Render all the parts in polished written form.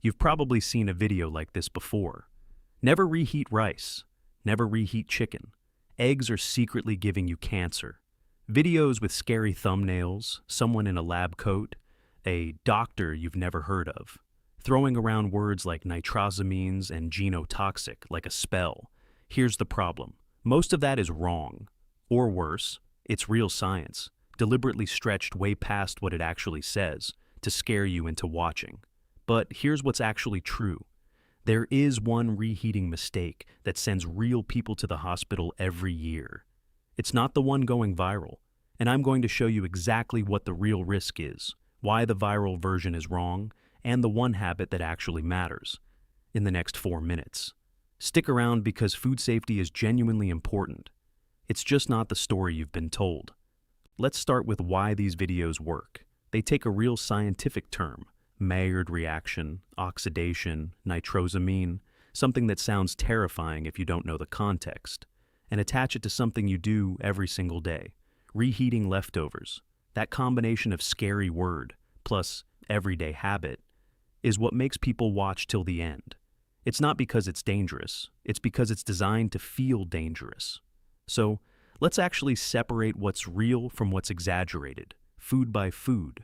You've probably seen a video like this before. Never reheat rice. Never reheat chicken. Eggs are secretly giving you cancer. Videos with scary thumbnails, someone in a lab coat, a doctor you've never heard of, throwing around words like nitrosamines and genotoxic like a spell. Here's the problem. Most of that is wrong. Or worse, it's real science, deliberately stretched way past what it actually says to scare you into watching. But here's what's actually true. There is one reheating mistake that sends real people to the hospital every year. It's not the one going viral, and I'm going to show you exactly what the real risk is, why the viral version is wrong, and the one habit that actually matters, in the next 4 minutes. Stick around because food safety is genuinely important. It's just not the story you've been told. Let's start with why these videos work. They take a real scientific term, Maillard reaction, oxidation, nitrosamine, something that sounds terrifying if you don't know the context, and attach it to something you do every single day, reheating leftovers. That combination of scary word plus everyday habit is what makes people watch till the end. It's not because it's dangerous, it's because it's designed to feel dangerous. So, let's actually separate what's real from what's exaggerated, food by food.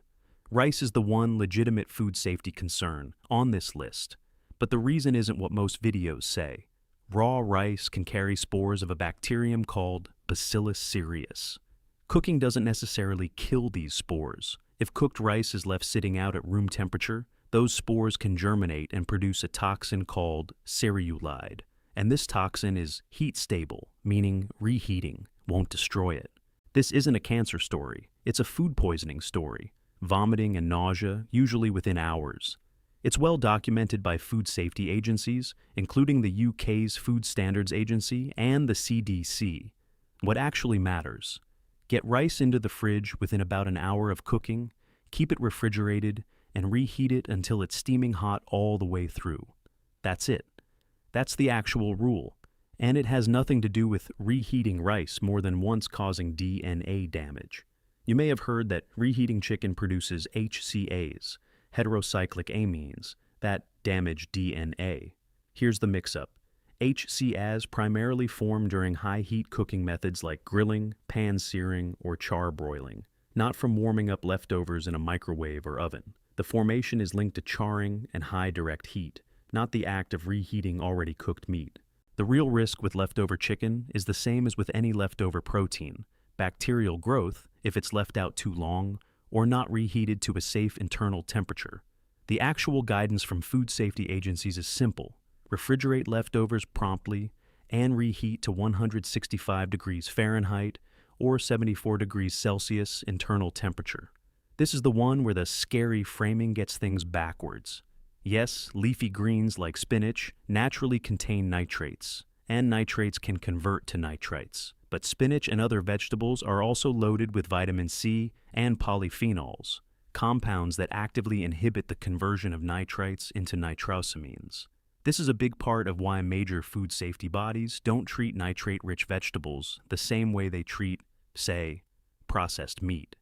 Rice is the one legitimate food safety concern on this list, but the reason isn't what most videos say. Raw rice can carry spores of a bacterium called Bacillus cereus. Cooking doesn't necessarily kill these spores. If cooked rice is left sitting out at room temperature, those spores can germinate and produce a toxin called cereulide. And this toxin is heat stable, meaning reheating won't destroy it. This isn't a cancer story, it's a food poisoning story. Vomiting and nausea, usually within hours. It's well documented by food safety agencies, including the UK's Food Standards Agency and the CDC. What actually matters: get rice into the fridge within about an hour of cooking, keep it refrigerated, and reheat it until it's steaming hot all the way through. That's it. That's the actual rule. And it has nothing to do with reheating rice more than once causing DNA damage. You may have heard that reheating chicken produces HCAs, heterocyclic amines, that damage DNA. Here's the mix-up. HCAs primarily form during high-heat cooking methods like grilling, pan-searing, or char-broiling, not from warming up leftovers in a microwave or oven. The formation is linked to charring and high direct heat, not the act of reheating already cooked meat. The real risk with leftover chicken is the same as with any leftover protein: bacterial growth if it's left out too long or not reheated to a safe internal temperature. The actual guidance from food safety agencies is simple. Refrigerate leftovers promptly and reheat to 165 degrees Fahrenheit or 74 degrees Celsius internal temperature. This is the one where the scary framing gets things backwards. Yes, leafy greens like spinach naturally contain nitrates, and nitrates can convert to nitrites. But spinach and other vegetables are also loaded with vitamin C and polyphenols, compounds that actively inhibit the conversion of nitrites into nitrosamines. This is a big part of why major food safety bodies don't treat nitrate-rich vegetables the same way they treat, say, processed meat.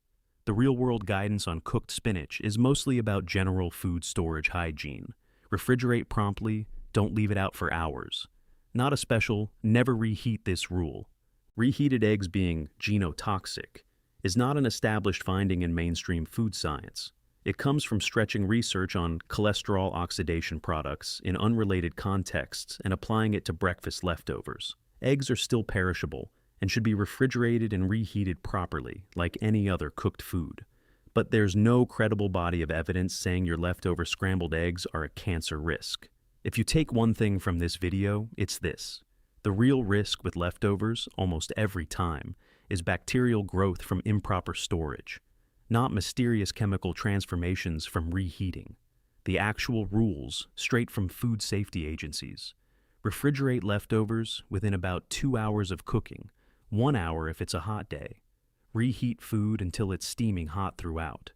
The real-world guidance on cooked spinach is mostly about general food storage hygiene. Refrigerate promptly, don't leave it out for hours. Not a special, never reheat this rule. Reheated eggs being genotoxic is not an established finding in mainstream food science. It comes from stretching research on cholesterol oxidation products in unrelated contexts and applying it to breakfast leftovers. Eggs are still perishable and should be refrigerated and reheated properly, like any other cooked food. But there's no credible body of evidence saying your leftover scrambled eggs are a cancer risk. If you take one thing from this video, it's this. The real risk with leftovers, almost every time, is bacterial growth from improper storage, not mysterious chemical transformations from reheating. The actual rules, straight from food safety agencies. Refrigerate leftovers within about 2 hours of cooking, 1 hour if it's a hot day. Reheat food until it's steaming hot throughout.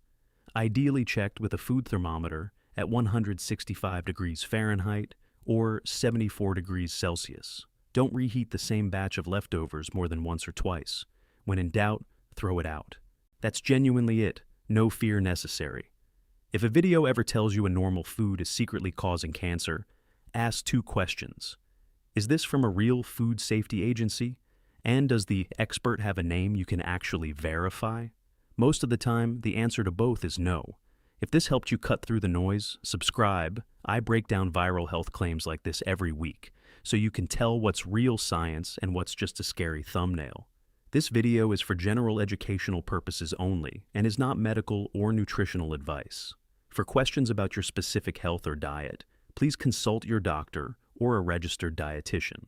Ideally checked with a food thermometer at 165 degrees Fahrenheit or 74 degrees Celsius. Don't reheat the same batch of leftovers more than once or twice. When in doubt, throw it out. That's genuinely it. No fear necessary. If a video ever tells you a normal food is secretly causing cancer, ask two questions. Is this from a real food safety agency? And does the expert have a name you can actually verify? Most of the time, the answer to both is no. If this helped you cut through the noise, subscribe. I break down viral health claims like this every week, so you can tell what's real science and what's just a scary thumbnail. This video is for general educational purposes only and is not medical or nutritional advice. For questions about your specific health or diet, please consult your doctor or a registered dietitian.